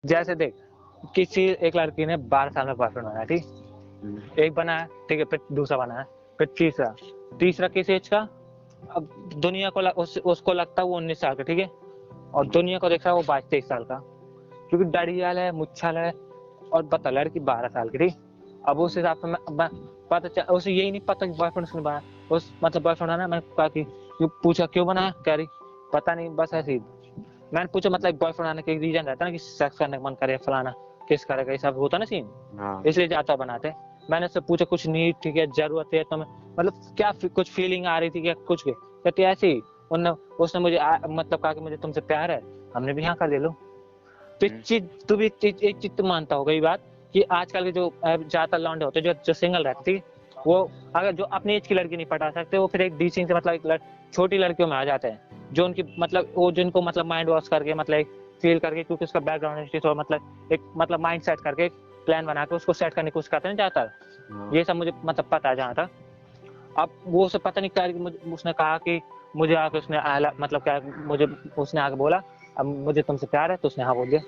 जैसे देख, किसी एक लड़की ने 12 साल में बॉयफ्रेंड बनाया, ठीक, एक बनाया, ठीक है, फिर दूसरा बनाया, फिर तीसरा, तीसरा किस एज का, अब दुनिया को उसको लगता है वो 19 साल का, ठीक है, और दुनिया को देखता है वो 22-23 साल का, क्योंकि डड़ियाल है, मुच्छल है, और बता लड़की 12 साल की, ठीक। अब उस हिसाब से मैं पता उसे यही नहीं पता कि बॉयफ्रेंड उसने बनाया, उस मतलब बॉयफ्रेंड बनाया, मैंने कहा कि पूछा क्यों बनाया, कह रही पता नहीं बस ऐसे ही। मैंने पूछा मतलब बॉयफ्रेंड आने का एक रीजन रहता है ना कि सेक्स करने का मन करे, फलाना किस करेगा, ये सब होता ना सीन, इसलिए जाता बनाते। मैंने उससे पूछा कुछ नीड, ठीक है, जरूरत है तुम्हें, मतलब क्या कुछ फीलिंग आ रही थी क्या, कुछ के कहती ऐसे ही, उसने मुझे मतलब कहा कि मुझे तुमसे प्यार है, हमने भी हाँ कर ले लो। तो एक चीज तो मानता होगा ये बात कि आजकल के जो ज्यादातर लौंडे होते हैं जो सिंगल रहती, वो अगर जो अपनी एज की लड़की नहीं पटा सकते, वो फिर एक डीसिंग से मतलब छोटी लड़कियों में आ जाते हैं, जो उनकी मतलब वो जिनको मतलब माइंड वॉश करके मतलब फील करके, क्योंकि उसका बैकग्राउंड हिस्ट्री तो मतलब एक मतलब माइंड सेट करके प्लान बना के उसको सेट करने की कोशिश करते हैं ज्यादातर। ये सब मुझे मतलब पता है जहाँ तक। अब वो उसे पता नहीं क्या, उसने कहा कि मुझे आके उसने मतलब क्या मुझे उसने आके बोला अब मुझे तुमसे प्यार है, तो उसने हाँ बोल दिया।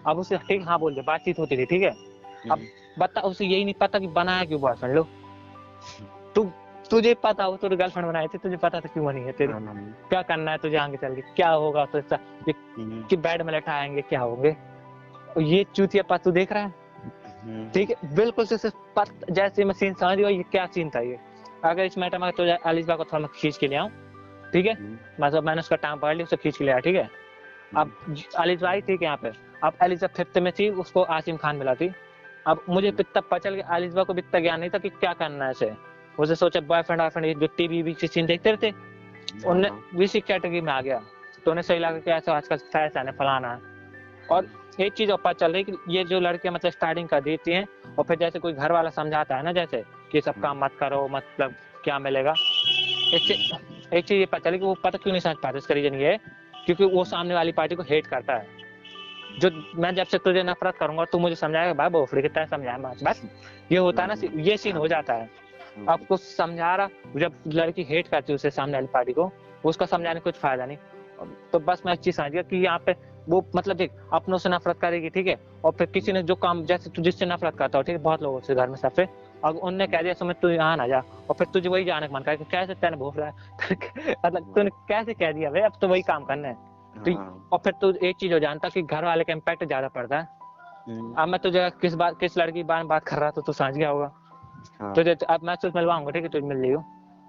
अब उसे ठीक हाँ बोल दिया, बातचीत होती थी, ठीक है। अब बता उसे यही नहीं पता कि बनाया क्यों बॉयफ्रेंड। लो तुझे पता हो, तुझे गर्लफ्रेंड बनाए थे, तुझे पता था क्यों बनी है तेरी, क्या करना है तुझे आगे चल के, क्या होगा तो कि बेड में लटाएंगे क्या होंगे, ये चूतिया पा तू देख रहा है, ठीक है, बिल्कुल से जैसे मैं सीन समझ गया ये क्या सीन था ये। अगर इस मैटर में तो अलिशबा को थोड़ा मैं खींच के ले आऊं, ठीक है, मतलब मैंने उसका टांग पकड़ लिया, उसे खींच के ले आया, ठीक है। अब अलिशबा आई थी यहाँ पे, अब अलिशबा फिफ्थ में थी, उसको आसिम खान मिला थी। अब मुझे इतना पचल गया, अलिशबा को इतना ज्ञान नहीं था कि क्या करना है इसे। उसे सोचा बॉयफ्रेंड वॉयफ्रेंड जो टीवी की सीन देखते रहते, उनने इसी कैटेगरी में आ गया, तो उन्हें सही लगा कि ऐसा आजकल फैशन है, फलाना है। और एक चीज और पता चल रही कि ये जो लड़कियां मतलब स्टार्टिंग कर देती हैं, और फिर जैसे कोई घर वाला समझाता है ना, जैसे कि सब काम मत करो, मतलब क्या मिलेगा, एक चीज ये पता चली कि वो पता क्यों नहीं समझ पाते, इसका रीजन ये है क्योंकि वो सामने वाली पार्टी को हेट करता है। जो मैं जब से तुझे नफरत करूंगा तू मुझे समझाएगा, भाई बोफड़ी की तरह समझाया, बस ये होता है ना, ये सीन हो जाता है। आपको समझा रहा, जब लड़की हेट करती है उसे सामने वाली पार्टी को, उसका समझाने कुछ फायदा नहीं। तो बस मैं एक चीज समझ गया कि यहाँ पे वो मतलब देख अपनों से नफरत करेगी, ठीक है, और फिर किसी ने जो काम जैसे तू जिससे नफरत करता हो, ठीक है, बहुत लोगों से घर में सबसे, और उनने कह दिया समय तू यहाँ ना जा, और फिर तुझे वही जाने का मन करे, कैसे तेने भूख रहा है मतलब तूने कैसे कह दिया भाई अब तो वही काम करना है। तो और फिर तू एक चीज हो जानता कि घर वाले का इम्पैक्ट ज्यादा पड़ता है। अब मैं तुझे किस लड़की की बात कर रहा था तो समझ गया होगा। तुझे अब मैं तुझे मिलवाऊंगा, ठीक है, तुझे मिल लियो,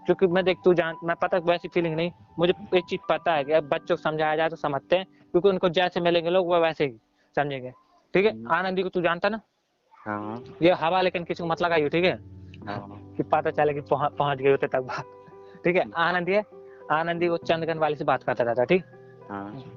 क्योंकि मैं देख तू जान, मैं पता वैसी फीलिंग नहीं, मुझे एक चीज पता है कि अब बच्चों को समझाया जाए तो समझते हैं, क्योंकि उनको जैसे मिलेंगे लोग वो वैसे ही समझेंगे, ठीक है। आनंदी को तू जानता ना, ये हवा लेकिन किसी को मत लगाइयो, ठीक है, कि पता चले कि पहुंच गए होते तक बात, ठीक है। आनंदी वो चंदगन वाली से बात करता रहता, ठीक,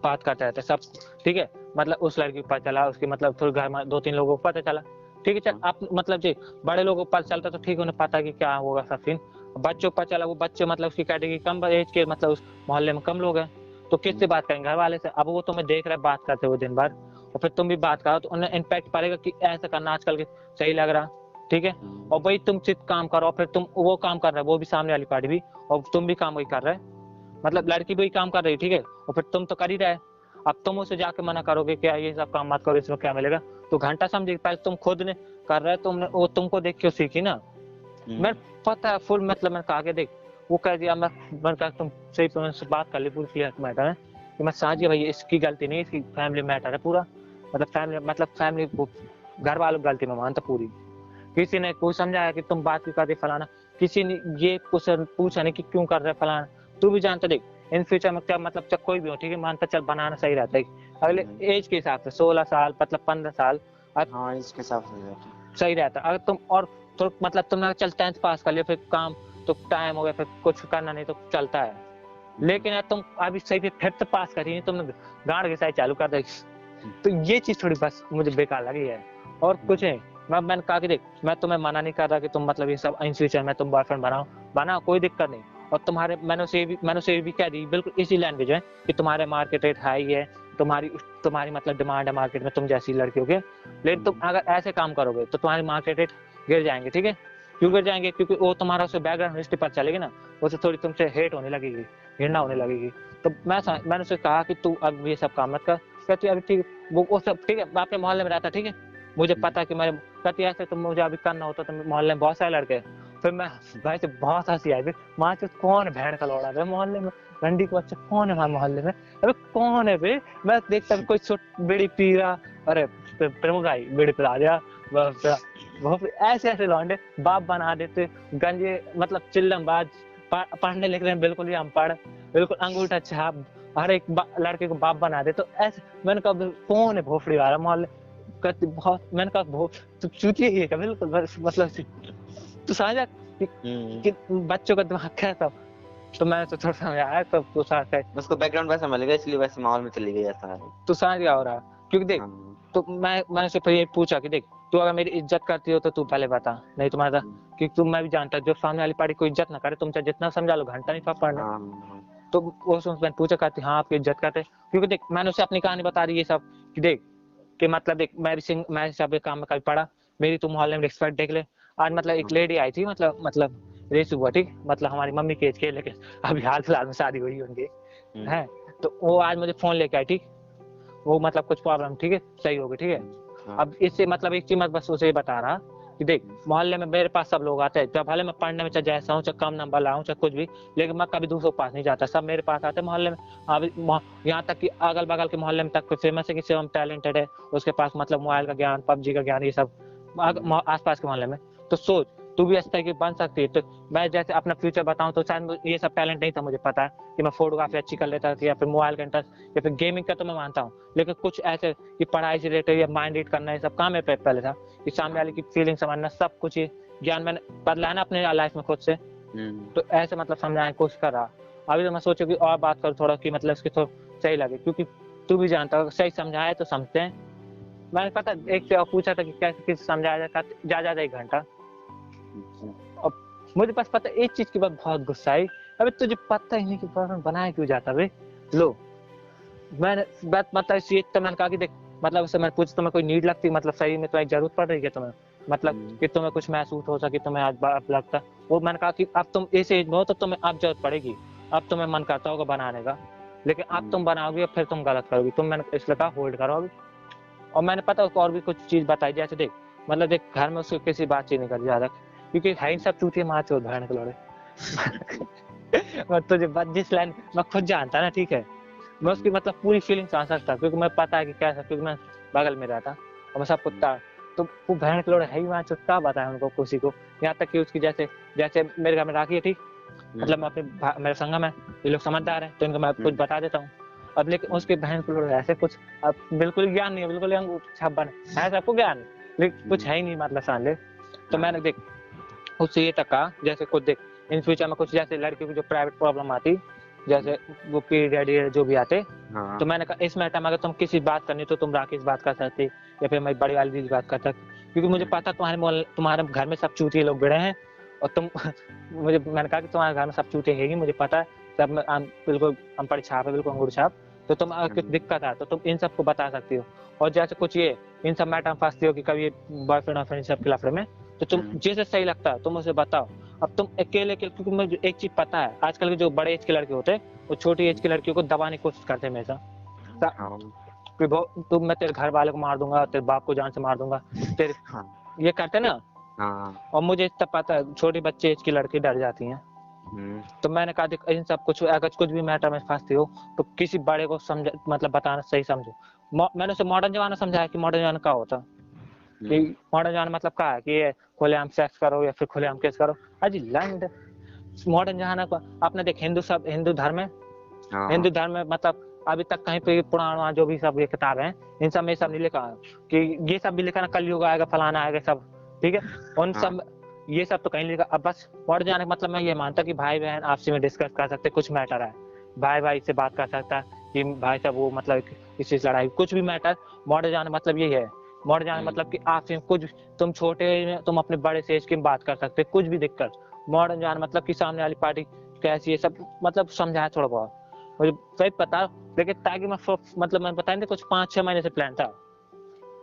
बात करता रहता सब, ठीक है, मतलब उस लड़की को पता चला, उसके मतलब थोड़ी घर में 2-3 लोगों को पता चला, ठीक है, चल आप मतलब जी बड़े लोगों को पता चलता तो ठीक, उन्हें पता कि क्या होगा सब सीन। बच्चों को पता चला, वो बच्चे मतलब उसकी कैटेगरी कम एज के, मतलब उस मोहल्ले में कम लोग हैं, तो किससे बात करेंगे, घर वाले से। अब वो तुम्हें देख रहे बात करते हुए दिन भर, और फिर तुम भी बात करो तो उन्हें इम्पैक्ट पड़ेगा कि ऐसा करना आजकल के सही लग रहा, ठीक है। और भाई तुम सिर्फ काम करो, फिर तुम वो काम कर रहे हो, वो भी सामने वाली पार्टी भी, और तुम भी काम वही कर रहे हैं, मतलब लड़की भी काम कर रही, ठीक है, और फिर तुम तो कर ही रहे। अब तुम उसे जाके मना करोगे क्या ये सब काम मत करो, इसमें क्या मिलेगा, तो घंटा समझेगी। पहले तुम खुद ने कर रहे, तुमने वो तुमको देख के सीखी ना। मैं पता है फुल, मतलब मैंने कहा देख वो कह दिया, मैंने कहा तुम सही से बात कर ली पूरी क्लियर मैटर है कि मैं समझ गया भाई इसकी गलती नहीं, इसकी फैमिली मैटर है पूरा, मतलब फैमिली घर वालों की गलती में मानता पूरी। किसी ने कोई समझाया कि तुम बात क्यों कर रहे फलाना, किसी ने ये पूछा नहीं कि क्यों कर रहे फलाना। तू भी जानता देख इन फ्यूचर में क्या मतलब चल कोई भी हो, ठीक है, मानता चल बनाना सही रहता है अगले एज के हिसाब से, 16 साल मतलब 15 साल, हाँ इसके हिसाब से सही रहता है। अगर तुम और तो मतलब तुमने चल 10th पास कर लिया, फिर काम तो टाइम हो गया, फिर कुछ करना नहीं तो चलता है। लेकिन यार तुम अभी सही फिर तो पास करी नहीं, तुमने गांड घिसाई चालू कर दी, तो ये चीज थोड़ी बस मुझे बेकार लगी है, और कुछ नहीं। मैंने कहा कि देख मैं तुम्हें मना नहीं कर रहा कि तुम मतलब ये सब इन फ्यूचर में तुम बॉयफ्रेंड बनाओ कोई दिक्कत नहीं। और तुम्हारे मैंने उसे भी कह दी बिल्कुल इसी लैंग्वेज में कि तुम्हारे मार्केट रेट हाई है, तुम्हारी मतलब डिमांड है मार्केट में तुम जैसी लड़कियों के, लेकिन तुम अगर ऐसे काम करोगे तो तुम्हारे मार्केट रेट गिर जाएंगे, ठीक है। क्यों गिर जाएंगे, क्योंकि वो तुम्हारा उसे बैकग्राउंड हिस्ट्री पर चलेगी ना, उसे थोड़ी तुमसे हेट होने लगेगी, घृणा होने लगेगी। तो मैंने उसे कहा कि तू अब ये सब काम मत कर, कहती अभी ठीक वो सब ठीक है, मैं अपने मोहल्ले में रहता, ठीक है, मुझे पता है कि मैं कहती ऐसे तो मुझे अभी करना होता तो मोहल्ले में बहुत सारे लड़के हैं। फिर मैं भाई से बहुत हंसी आई, माँ से कौन भेड़ का लौड़ा है मोहल्ले में, रंडी का बच्चा कौन है हमारे मोहल्ले में, अबे कौन है बे। मैं देखता कोई बीड़ी पी रहा, अरे प्रमुख भाई बीड़ी पिला दिया, बहुत ऐसे ऐसे लौंडे बाप बना देते, गंजे मतलब चिल्लमबाज, पढ़ने लिख रहे हैं बिल्कुल ही अनपढ़, बिल्कुल अंगूठा छाप, हर एक लड़के को बाप बना दे। तो ऐसे मैंने कहा कौन है भोफड़ी वाला मोहल्ले, बहुत मैंने कहा तो चूतिया ही है बिल्कुल, मतलब तू समझा कि बच्चों का दिमाग क्या था। तो मैं तो थोड़ा समझ आया, तो तू साथ है उसको बैकग्राउंड वैसा मिल गया, इसलिए वैसे माहौल में चली गई ऐसा है। तू समझ गया हो रहा, क्योंकि देख तो मैंने उससे फिर ये पूछा कि देख तू अगर मेरी इज्जत करती हो तो तू पहले बता, नहीं तुम्हारा कि तुम, मैं भी जानता जो सामने वाली पार्टी को इज्जत ना करे, तुम चाहे जितना समझा लो घंटा नहीं पढ़ने। तो वो मैंने पूछा कहती हाँ आपकी इज्जत करते, क्योंकि देख मैंने उसे अपनी कहानी बता दी ये सब कि देख कि मतलब देख मैं सब काम में कभी पढ़ा, मेरी तो मोहल्ले में रिस्पेक्ट देख ले। आज मतलब एक लेडी आई थी, मतलब रेसू हुआ, ठीक, मतलब हमारी मम्मी के एज के, लेकिन अभी हाल फिलहाल में शादी हुई उनकी है। तो वो आज मुझे फोन लेके आई, ठीक, वो मतलब कुछ प्रॉब्लम, ठीक है, सही हो गई, ठीक है। अब इससे मतलब एक चीज मैं बस उसे बता रहा कि देख मोहल्ले में मेरे पास सब लोग आते हैं, जब भले मैं पढ़ने में चाहे जैसा हूँ, चाहे कम नंबर लाऊं, चाहे कुछ भी, लेकिन मैं कभी दूसरों के पास नहीं जाता, सब मेरे पास आते हैं मोहल्ले में। अभी यहाँ तक कि अगल बगल के मोहल्ले में तक कोई फेमस है कि हम टैलेंटेड है, उसके पास मतलब मोबाइल का ज्ञान, पबजी का ज्ञान, ये सब आस पास के मोहल्ले में। तो सोच तू भी इस तरह की बन सकती है। तो मैं जैसे अपना फ्यूचर बताऊं तो शायद ये सब टैलेंट नहीं था, मुझे पता है कि मैं फोटोग्राफी अच्छी कर लेता था, या फिर मोबाइल का इंटरेस्ट, या फिर गेमिंग का तो मैं मानता हूँ, लेकिन कुछ ऐसे कि पढ़ाई से रिलेटेड या माइंड रीड करना, ये सब काम मेरे पहले था कि सामने वाले की फीलिंग समझना, सब कुछ ये ज्ञान मैंने बदला ना अपने लाइफ में खुद से। तो ऐसे मतलब समझाने की कोशिश कर रहा। अभी तो मैं सोचू कि और बात करूँ थोड़ा कि मतलब इसकी थोड़ा सही लगे, क्योंकि तू भी जानता हो सही समझाया तो समझते हैं। मैंने पता एक से पूछा था कि कैसे किस समझाया जाता, ज्यादा 1 घंटा। अब मुझे बस पता एक चीज की बात बहुत गुस्सा आई, अबे तुझे पता ही नहीं कि बॉयफ्रेंड बनाया क्यों जाता बे। लो मैंने बात मतलब ये तो मैंने कहा कि देख मतलब उससे मैं पूछ तुम्हें कोई नीड लगती, मतलब सही में तुम्हें जरूरत पड़ रही है तुम्हें, मतलब कि तुम्हें कुछ महसूस हो सके, तुम्हें आज लगता। वो मैंने कहा कि अब तुम इस एज में हो तो तुम्हें अब जरूरत पड़ेगी, अब तुम्हें मन करता होगा बनाने का, लेकिन अब तुम बनाओगे फिर तुम गलत करोगी, तुम मैंने इसलिए कहा होल्ड करोगे। और मैंने पता उसको और भी कुछ चीज बताई, जैसे देख मतलब देख घर में उसको किसी बातचीत नहीं कर ज्यादा, क्योंकि है इन सब चूतिए माँ चोद बहन के लोड़े। मैं तुझे जिस लाइन मैं खुद जानता ना, ठीक है, मैं उसकी मतलब पूरी फीलिंग समझ सकता, क्योंकि मैं पता है कि कैसा, क्योंकि मैं बगल में रहता और मैं सब कुत्ता। तो वो बहन के लोड़े है ही वहाँ चोद, क्या बताया उनको किसी को। यहाँ तक कि उसकी जैसे जैसे मेरे घर में राखी है, ठीक, मतलब मैं अपने मेरे संगम है, ये लोग समझदार है तो इनको मैं कुछ बता देता हूँ। अब लेकिन उसके बहन को लोग ऐसे कुछ अब बिल्कुल ज्ञान नहीं है, बिल्कुल छप्पन है, सबको ज्ञान लेकिन कुछ है ही नहीं, मतलब समझ ले। तो मैंने देख उससे ये तक कहा जैसे कुछ देख इन फ्यूचर में कुछ जैसे लड़कियों की जो प्राइवेट प्रॉब्लम आती, जैसे वो पीरियड जो भी आते, तो मैंने कहा इस मैटर में अगर तुम किसी बात करनी तो तुम राकेश बात कर सकते, या फिर मेरी बड़ी वाली दीदी बात कर सकती, क्योंकि मुझे पता तुम्हारे घर में सब चूतिए लोग भिड़े हैं, और तुम मुझे मैंने कहा कि तुम्हारे घर में सब चूतिए है, मुझे पता है सब में बिल्कुल अनपढ़ छाप है, बिल्कुल अंगूर छाप, तो तुम अगर कुछ दिक्कत है तो तुम इन सबको बता सकती हो। और जैसे कुछ ये इन सब मैटर में फंसती हो कि कभी बॉयफ्रेंड वॉयफ्रेंड सब के लफड़े में, तो तुम जैसे सही लगता है तुम उसे बताओ। अब तुम अकेले क्योंकि मुझे एक चीज पता है, आजकल के जो बड़े एज के लड़के होते हैं वो छोटी एज की लड़कियों को दबाने की कोशिश करते हैं हमेशा, तुम मैं तेरे घर वाले को मार दूंगा, तेरे बाप को जान से मार दूंगा, तेरे ये करते ना। और मुझे इतना पता है छोटे बच्चे एज की लड़की डर जाती हैं। तो मैंने कहा इन सब अगर कुछ भी मैटर में फंसती हो तो किसी बड़े को समझ मतलब बताना सही समझो। मैंने उसे मॉडर्न जमाना समझाया कि मॉडर्न जमाना क्या होता, कि मॉडर्न जमाना मतलब क्या है कि खुलेआम सेक्स करो या फिर खुलेआम किस करो। अजी लैंड मॉडर्न जमाना को आपने देख हिंदू धर्म है, हिंदू धर्म में मतलब अभी तक कहीं पे पुराण जो भी सब ये किताब है इन सब में सब नहीं लिखा कि ये सब भी लिखा ना कलयुग आएगा फलाना आएगा सब, ठीक है, उन सब ये सब तो कहीं लिखा। अब बस मॉडर्न जाने का मतलब मैं ये मानता कि भाई बहन आपसी में डिस्कस कर सकते, कुछ मैटर है भाई भाई से बात कर सकता कि भाई साहब वो मतलब किसी से लड़ाई कुछ भी मैटर, मॉडर्न जाने मतलब यही है। मॉडर्न जाने मतलब कि आपसे कुछ तुम छोटे तुम अपने बड़े से एज की बात कर सकते, कुछ भी दिक्कत। मॉडर्न जाने मतलब कि सामने वाली पार्टी कैसी है सब मतलब समझाया थोड़ा बहुत मुझे सही पता, लेकिन ताकि मैं मतलब मैं बताएंगे कुछ 5-6 महीने से प्लान था,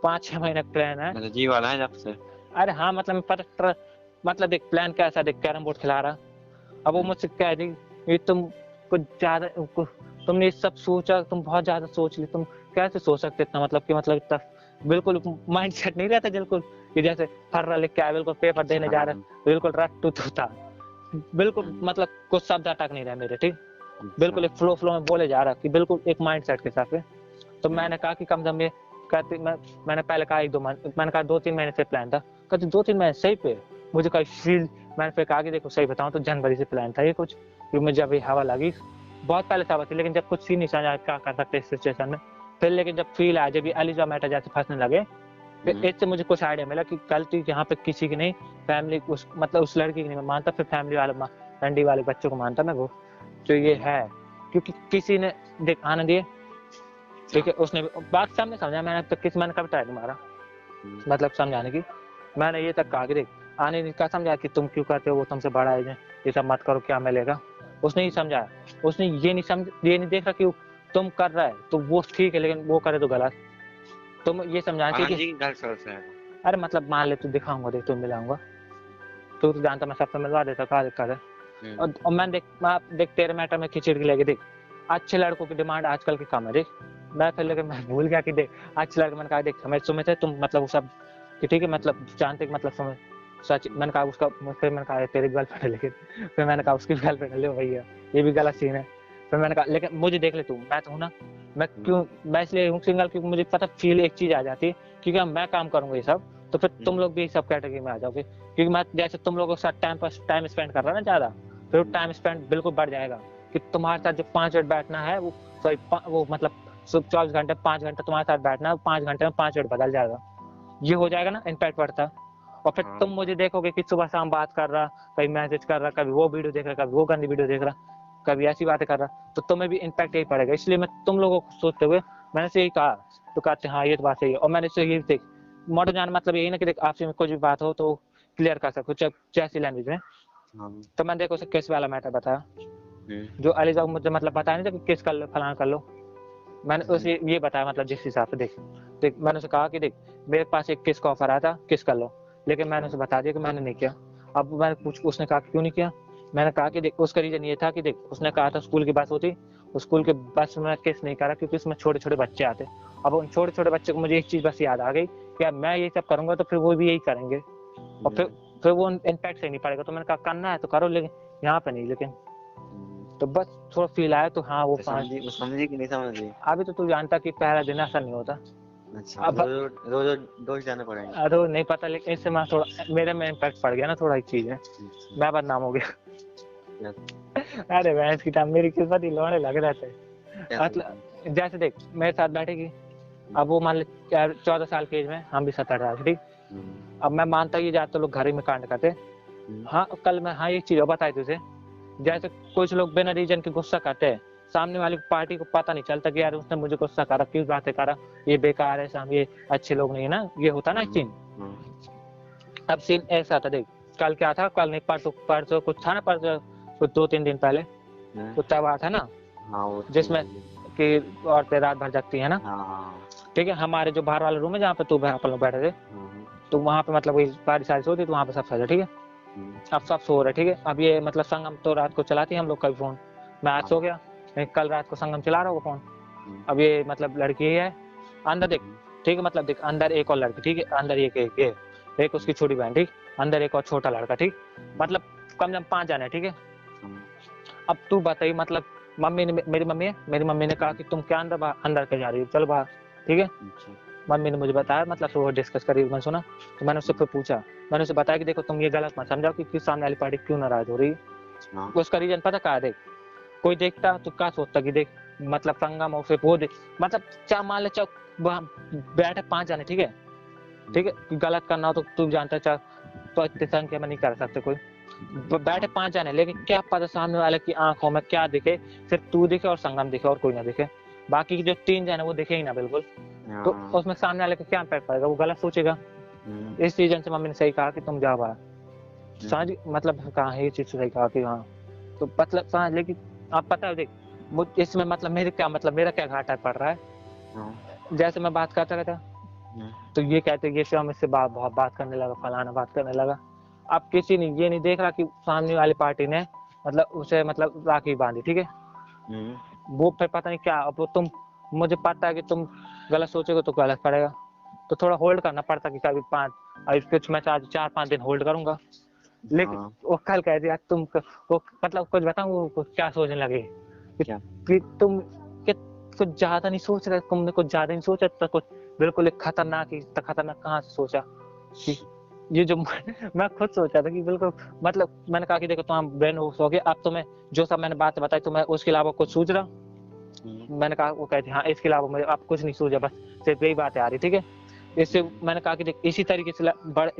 5-6 महीने का प्लान है जी वाला है जब से। अरे हाँ मतलब पता मतलब देख प्लान कैसा, देख कैरम बोर्ड खिला रहा, अब वो मुझसे कह रही ये तुम कुछ ज्यादा तुमने ये सब सोचा, तुम बहुत ज्यादा सोच ली, तुम कैसे सोच सकते इतना, मतलब कि मतलब इतना बिल्कुल माइंड सेट नहीं रहता बिल्कुल कि जैसे फर्रा लिख के आया, बिल्कुल पेपर देने जा रहा है, बिल्कुल रट्टू था, बिल्कुल मतलब कुछ शब्द अटक नहीं रहे मेरे, ठीक, बिल्कुल एक फ्लो में बोले जा रहा कि बिल्कुल एक माइंड सेट के साथ। तो मैंने कहा कि कम से कम ये कहते मैंने पहले कहा 1-2 महीने, मैंने कहा 2-3 महीने से प्लान था, कहते 2-3 महीने सही पे मुझे कहीं फील, मैंने फिर कहा कि देखो सही बताऊं तो जनवरी से प्लान था ये कुछ, कि मुझे अभी हवा लगी बहुत पहले से हवा थी, लेकिन जब कुछ ही नहीं समझा क्या कर सकते इस सिचुएशन में, फिर लेकिन जब फील आया, जब एलिजा मैटर जैसे फंसने लगे, फिर इससे मुझे कुछ आइडिया मिला कि गलती यहाँ पे किसी की नहीं, फैमिली उस मतलब उस लड़की की नहीं मैं मानता, फिर फैमिली वाले रंडी वाले बच्चों को मानता मैं वो, तो ये है क्योंकि किसी ने देख आने दिए, ठीक है, उसने बात सामने समझा, मैंने अब तक किसी मैंने कभी ट्राई नहीं मारा मतलब समझाने की, मैंने ये तक कहा कि देख आने ने कहा समझा कि तुम क्यों करते हो, वो तुमसे बड़ा है, ये सब मत करो क्या मिलेगा, उसने ही समझाया, उसने ये नहीं देख रहा कि तुम कर रहा है तो वो ठीक है, लेकिन वो करे तो गलत, तुम ये समझाना चाहिए कि अरे मतलब मान ले तू दिखाऊंगा, देख तुम मिलाऊंगा, तू तो जानता मैं सबसे मिलवा देता, कहा दिक्कत है, और मैं देख तेरे मैटर में खिचड़ी लगी, देख अच्छे लड़कों की डिमांड आजकल की कम है, देख मैं फिर लेकिन मैं भूल गया कि देख अच्छे लड़के, मैंने कहा देख समझ सुमित है तुम मतलब वो सब कि ठीक है मतलब जानते मतलब समझ सच, मैंने कहा उसका, फिर मैंने कहा तेरी गर्लफ्रेंड है, लेकिन फिर मैंने कहा उसकी गर्लफ्रेंड है, ले भैया ये भी गलत सीन है, फिर मैंने कहा लेकिन मुझे देख ले तू, मैं तो हूँ ना, मैं इसलिए हूँ सिंगल क्योंकि मुझे पता फील एक चीज आ जाती है, क्योंकि मैं काम करूंगा ये सब तो फिर तुम लोग भी सब कैटेगरी में आ जाओगे, क्योंकि मैं जैसे तुम लोगों के साथ टाइम स्पेंड कर रहा ना ज्यादा, फिर टाइम स्पेंड बिल्कुल बढ़ जाएगा, कि तुम्हारे साथ जो 5 मिनट बैठना है वो सॉरी वो मतलब 24 घंटे 5 घंटे तुम्हारे साथ बैठना है, 5 घंटे में 5 मिनट बदल जाएगा, ये हो जाएगा ना इम्पैक्ट पड़ता। और फिर तुम मुझे देखोगे कि सुबह शाम बात कर रहा, कभी मैसेज कर रहा, कभी वो वीडियो देख रहा, कभी वो गंदी वीडियो देख रहा, कभी ऐसी बातें कर रहा, तो तुम्हें भी इम्पैक्ट यही पड़ेगा, इसलिए मैं तुम लोगों को सोचते हुए मैंने से यही कहा, तो कहते हाँ ये तो बात सही है, और मैंने से यही देख मोटो जान मतलब यही ना कि देख आपसे में कुछ भी बात हो तो क्लियर कर सको जैसी लैंग्वेज में, तो मैंने देखो उसे केस वाला मैटर बताया, जो अलीजा मुझे मतलब बताया नहीं था कि केस कर लो फलाना कर लो, मैंने उसे ये बताया मतलब जिस हिसाब से देख मैंने उसे कहा कि देख मेरे पास एक केस का ऑफर आया था, किस कर लो, लेकिन मैंने उसे बता दिया कि मैंने नहीं किया। अब मैंने पूछ, उसने कहा क्यों नहीं किया, मैंने कहा कि देख उसका रीजन ये था कि देख उसने कहा था स्कूल की बस होती, स्कूल के बस में केस नहीं करा क्योंकि उसमें छोटे छोटे बच्चे आते, अब उन छोटे छोटे बच्चे को मुझे एक चीज बस याद आ गई कि यार मैं ये सब करूंगा तो फिर वो भी यही करेंगे, और फिर वो इम्पैक्ट सही नहीं पड़ेगा, तो मैंने कहा करना है तो करो, लेकिन यहाँ पे नहीं, लेकिन तो बस थोड़ा फील आया तो हाँ वो समझी कि नहीं समझी, अभी तो तू जानता कि पहला दिन ऐसा नहीं होता, अच्छा अब रोज जाना पड़ेगा, अरे नहीं पता, लेकिन इससे मैं थोड़ा मेरे में इम्पैक्ट पड़ गया ना, थोड़ा एक चीज है, मैं बदनाम हो गया अरे भैंस की टाइम मेरी किस्मत ही लौड़े लग रहे थे, मतलब जैसे देख मेरे साथ बैठेगी, अब वो मान ले 14 साल की एज में, हम भी 17-18, ठीक, अब मैं मानता ये ज्यादातर लोग घर ही में कांड करते, हाँ कल मैं हाँ एक चीज बताई तुझे, जैसे कुछ लोग बिना रीजन के गुस्सा करते हैं, सामने वाली पार्टी को पता नहीं चलता कि यार उसने मुझे गुस्सा करा, क्यों बातें करा, ये बेकार है शाम, ये अच्छे लोग नहीं है ना, ये होता ना सीन। अब सीन ऐसा था, देख कल क्या था, कल नहीं परसों कुछ था ना, परसों कुछ 2-3 दिन पहले कुछ त्योहार था ना, जिसमें कि औरतें रात भर जगती है ना, ठीक है, हमारे जो बाहर वाला रूम है जहाँ पे तू अपन लोग बैठे थे, तो वहाँ पे मतलब वही बारिश होती तो वहाँ पे सब सजा, ठीक है, अब सब सो रहे, ठीक है, अब ये मतलब संगम तो रात को चलाती है हम लोग का फोन, मैं आज सो गया, कल रात को संगम चला रहा हूँ फोन, अब ये मतलब लड़की है अंदर, देख ठीक है, मतलब देख अंदर एक और लड़की, ठीक है, अंदर एक उसकी छोटी बहन, ठीक, अंदर एक और छोटा लड़का, ठीक, मतलब कम से कम 5 जने, ठीक है। अब तू बताइए मतलब मेरी मम्मी ने कहा कि तुम क्या अंदर के जा रही हो, चलो बाहर, ठीक है, मम्मी ने मुझे बताया, मतलब वो डिस्कस करी, मैंने सुना, तो मैंने उससे फिर पूछा, मैंने उसे बताया कि देखो तुम ये गलत मत समझाओ कि सामने वाली पार्टी क्यों नाराज हो रही है, उसका रीजन पता क्या है, देख कोई देखता तो क्या सोचता कि देख मतलब संगम हो, फिर वो देख मतलब चाह मान ले बैठे 5 जने, ठीक है, गलत करना हो तो तू जानता है तो इतनी संख्या में नहीं कर सकते कोई, बैठे 5 जने, लेकिन क्या पता सामने वाले की आंखों में क्या दिखे, सिर्फ तू दिखे और संगम दिखे और कोई ना दिखे, बाकी जो 3 जने वो दिखे ही ना बिल्कुल, तो उसमें सामने वाले का क्या इम्पैक्ट पड़ेगा, वो गलत सोचेगा, इस रीजन से मम्मी ने सही कहा कि तुम जाओ बाहर, समझ मतलब कहा ये चीज सही कहा कि हाँ, तो मतलब समझ, लेकिन आप पता है देख इसमें मतलब मेरा क्या घाटा पड़ रहा है, जैसे मैं बात करता रहता तो ये कहते ये शिवम इससे बहुत बात करने लगा, फलाना बात करने लगा, अब किसी ने ये नहीं देख रहा कि सामने वाली पार्टी ने मतलब उसे मतलब राखी बांधी, ठीक है, वो फिर पता नहीं क्या, अब तुम मुझे पता है कि तुम गलत सोचोगे तो गलत पड़ेगा, तो थोड़ा होल्ड करना पड़ता कि कभी 5 कुछ मैं 4-5 दिन होल्ड करूंगा। लेकिन हाँ। वो कल कह दिया वो मतलब कुछ बताऊं वो क्या सोचने लगे क्या? कि तुम कि कुछ ज्यादा नहीं सोच रहे, तुमने कुछ ज्यादा नहीं सोचा तो कुछ बिल्कुल एक खतरनाक ही खतरनाक कहाँ से सोचा कि ये जो मैं खुद सोचा था कि बिल्कुल मतलब मैंने कहा कि देखो तुम ब्रेन वॉश हो गए, अब तुम्हें जो सब मैंने बात बताई तुम्हें उसके अलावा कुछ सूझ रहा। मैंने कहा वो कहती हाँ इसके अलावा मुझे अब कुछ नहीं सूझा, बस सिर्फ यही बातें आ रही। ठीक है, इससे मैंने कहा कि देख इसी तरीके से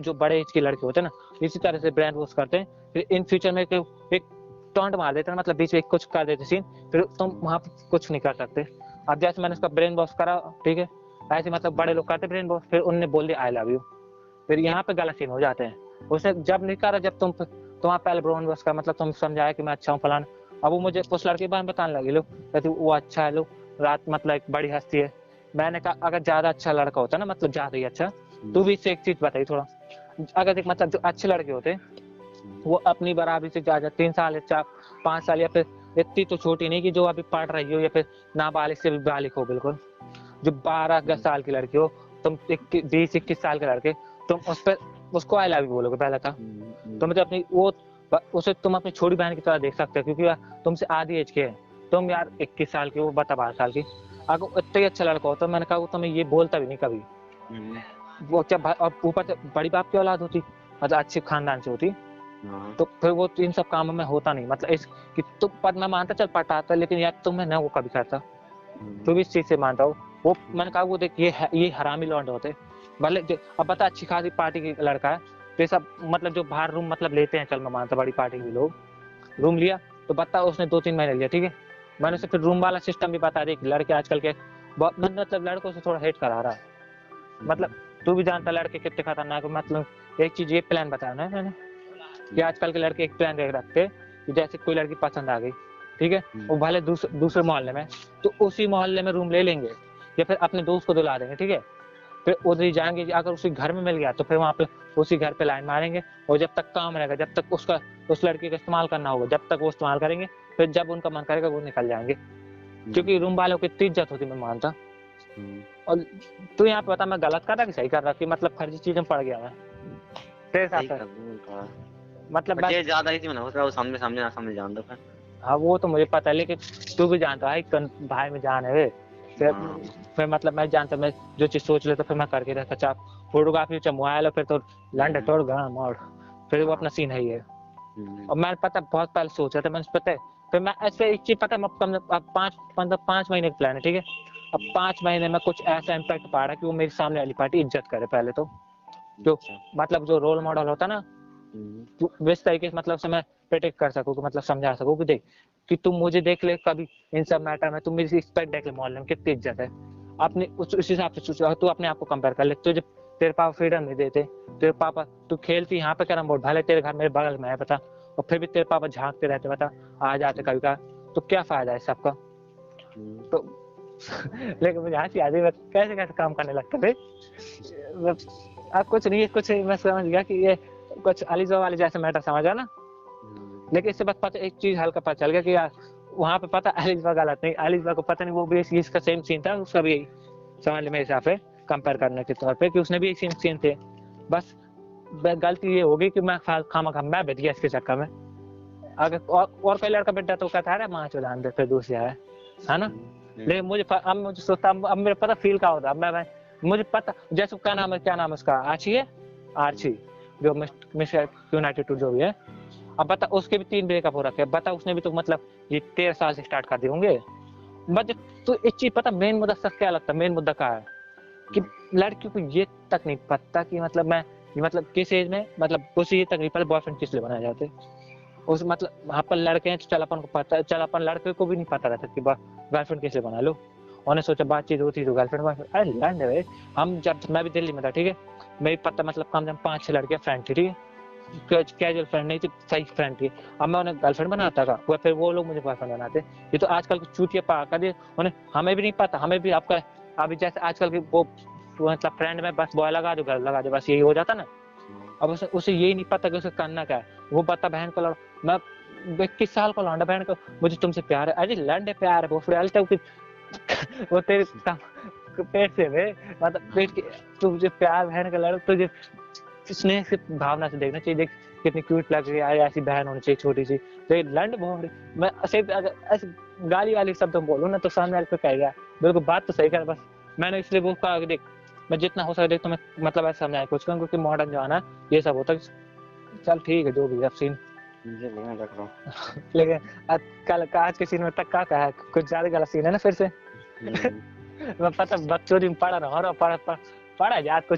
जो बड़े एज के लड़के होते हैं ना इसी तरह से ब्रेन वॉश करते हैं, फिर इन फ्यूचर में एक टॉन्ट मार देते हैं, मतलब बीच में कुछ कर देते सीन, फिर तुम वहां पर कुछ नहीं कर सकते। अब जैसे मैंने उसका ब्रेन वॉश करा, ठीक है, ऐसे मतलब बड़े लोग करते ब्रेन वॉश, फिर उनने बोल दिया आई लव यू, फिर यहाँ पे गलत सीन हो जाते हैं। उसने जब नहीं करा, जब तुम्हारा पहले ब्रेन वॉश का मतलब तुम समझाया कि मैं अच्छा हूँ फलाना, अब वो मुझे उस लड़के के बारे में बताने लगी, लो कहती वो अच्छा है, लो रात मतलब एक बड़ी हस्ती है। मैंने कहा अगर ज्यादा अच्छा लड़का होता ना मतलब ज्यादा ही अच्छा, तू भी इससे एक चीज बताई थोड़ा, अगर देख मतलब जो अच्छे लड़के होते वो अपनी बराबरी से ज्यादा 3 साल या 5 साल या फिर इतनी तो छोटी नहीं कि जो अभी पढ़ रही हो या फिर नाबालिग से भी बालिग हो, बिल्कुल जो 12 साल की लड़की हो, तुम 20-21 साल के लड़के, तुम उस पर उसको आई लव यू बोलोगे पहले था, तो मतलब अपनी वो उसे तुम अपनी छोटी बहन की तरह देख सकते हो क्योंकि वह तुमसे आधी एज के है, तुम यार 21 साल की, वो बता 12 साल की। अगर इतना ही अच्छा लड़का होता, मैंने कहा वो तुम्हें ये बोलता भी नहीं कभी, वो जब और ऊपर से बड़ी बाप की औलाद होती मतलब अच्छे खानदान से होती, तो फिर वो इन सब कामों में होता नहीं, मतलब इस कि तुम पद में मानता चल पटाता, लेकिन यार तुम्हें ना वो कभी करता, तो भी इस चीज से मानता हूँ वो। मैंने कहा वो देख ये हरामी लौंडे होते भले अब बता अच्छी खासी पार्टी की लड़का है, तो ये सब मतलब जो बाहर रूम मतलब लेते हैं, चल मैं मानता बड़ी पार्टी के लोग रूम लिया, तो बता उसने 2-3 महीने लिया, ठीक है, मैंने उसे फिर रूम वाला सिस्टम भी बता दिया कि लड़के आजकल के मतलब लड़कों से थोड़ा हेट करा रहा है, मतलब तू भी जानता लड़के कितने खतरनाक, मतलब एक चीज ये प्लान बताया ना मैंने कि आजकल के लड़के एक प्लान रखते कि जैसे कोई लड़की पसंद आ गई, ठीक है, वो भले दूसरे मोहल्ले में, तो उसी मोहल्ले में रूम ले लेंगे या फिर अपने दोस्त को दिला देंगे, ठीक है, फिर उधर ही जाएंगे, अगर उसी घर में मिल गया तो फिर वहां पे उसी घर पे लाइन मारेंगे, और जब तक काम रहेगा, जब तक उसका उस लड़की का इस्तेमाल करना होगा, जब तक वो इस्तेमाल करेंगे, फिर जब उनका मन करेगा वो निकल जाएंगे, क्योंकि रूम वालों की इतनी इज्जत होती मैं मानता। और तू यहाँ पे बता मैं गलत कर रहा कि सही कर रहा कि मतलब फर्जी चीज में पड़ गया मैं तेरे साथ, मतलब ये ज्यादा ही ना होता है, वो सामने सामने ना सामने जान दो फिर। हाँ वो तो मुझे पता है, लेकिन तू भी जानता है भाई में जान है वे, फिर मतलब मैं जानता, मैं जो चीज सोच लेता फिर मैं करके रहता, चाहे फोटोग्राफी चाहे मोबाइल, फिर तो लंड तोड़ गया मोड़, फिर वो अपना सीन है ये। और मैंने पता बहुत पहले सोचा था, मैंने पता है, फिर मैं ऐसे एक चीज पता है, अब 5 महीने का प्लान है, ठीक है, अब 5 महीने में कुछ ऐसा इम्पैक्ट पा रहा है कि वो मेरी सामने वाली पार्टी इज्जत करे पहले तो, जो मतलब जो रोल मॉडल होता ना, इस तरीके से मतलब से मैं प्रोटेक्ट कर सकूं, मतलब समझा सकूं कि देख कि तुम मुझे देख ले कभी इन सब मैटर में, तुम मेरी रिस्पेक्ट देख ले, मोहल्ले में कितनी इज्जत है, अपने उस हिसाब से सोच, तू अपने आप को कंपेयर कर ले, तुझे तेरे पापा फ्रीडम नहीं देते, तेरे पापा तू खेलती यहाँ पे कैरम बोर्ड, भले तेरे घर मेरे बगल में है पता, और फिर भी तेरे पापा झांकते रहते बता, आ जाते कभी का, तो क्या फायदा है सबका। तो लेकिन मुझे हंसी आती है, कैसे कैसे काम करने लगते थे, अब कुछ नहीं, कुछ मैं समझ गया कि ये कुछ अलीजा वाले जैसे मैटर समझा ना, लेकिन इससे बस पता एक चीज हल्का पता चल गया कि यार वहां पे पता अलीजा गलत नहीं, अलीजा को पता नहीं वो भी इसका सेम सीन था, उसका भी समझ ले मेरे हिसाब से कंपेयर करने के तौर पे कि उसने भी सेम सीन थे, बस गलती ये होगी कि मैं खामा मैं बैठ गया इसके चक्कर में, अगर और कोई लड़का बेटा तो कहता है माँ चौधान दे फिर दूसरी है ना, लेकिन मुझे सोचता अब मेरे पता फील का होता, मैं मुझे पता जैसे क्या नाम है उसका आर्ची जो मिस्टर यूनाइटेड जो भी है, अब बता उसके भी 3 ब्रेकअप हो रखे हैं, बता उसने भी तो मतलब ये 13 साल से स्टार्ट कर दिए होंगे, बट तो एक चीज पता मेन मुद्दा सच क्या लगता है, मेन मुद्दा क्या है कि लड़कियों को ये तक नहीं पता कि मतलब मैं मतलब किस एज में मतलब उसी तक नहीं पता बॉयफ्रेंड किस लिए बनाए जाते, उस मतलब वहाँ पर लड़के हैं तो चल अपन को पता, चल अपन लड़के को भी नहीं पता रहता कि गर्लफ्रेंड कैसे बना लो, उन्हें सोचा बातचीत होती तो गर्लफ्रेंड बॉयफ्रेंड, अरे लैंड है हम जब मैं भी दिल्ली में था, ठीक है, मेरी पता मतलब कम से कम 5-6 लड़कियां फ्रेंड थी, ठीक है, कैजुअल फ्रेंड नहीं थी, सही फ्रेंड थी, अब मैं उन्हें गर्लफ्रेंड बनाता था, वो फिर वो लोग मुझे बॉयफ्रेंड बनाते, ये तो आजकल की चूतिया पा कर दिए उन्हें, हमें भी नहीं पता, हमें भी आपका अभी जैसे आजकल की वो मतलब फ्रेंड में बस बॉय लगा दो गर्ल लगा दो, बस यही हो जाता ना, अब उसे यही नहीं पता कि उसे करना क्या है, वो बता बहन को लड़ो, मैं 21 साल का लौंडा बहन को मुझे तुमसे प्यार है, अरे लंडे प्यार है वो वो तेरे पेट से वे मतलब पेट के तुझे प्यार बहन का लड़ तुझे स्नेह से भावना से देखना चाहिए। देख कितनी क्यूट लग रही है, ऐसी बहन होनी चाहिए छोटी सी। तो ये लंड बहुत मैं ऐसे अगर ऐसे गाली वाली शब्द में बोलूँ ना तो सामने वाले को कहेगा बिल्कुल बात तो सही कर। बस मैंने इसलिए वो कहा कि देख मैं जितना हो सके देख तो मैं मतलब ऐसा समझाने की कोशिश करूँ क्योंकि मॉडर्न जमाना ये सब होता है। चल ठीक है जो भी है अब सीन मुझे लेना रख रहा हूँ। लेकिन कल का आज के सीन में तक का है कुछ ज्यादा गलत सीन है ना फिर से। मैं पता बकचोदी में पढ़ा रहा हूँ और पढ़ा याद कुछ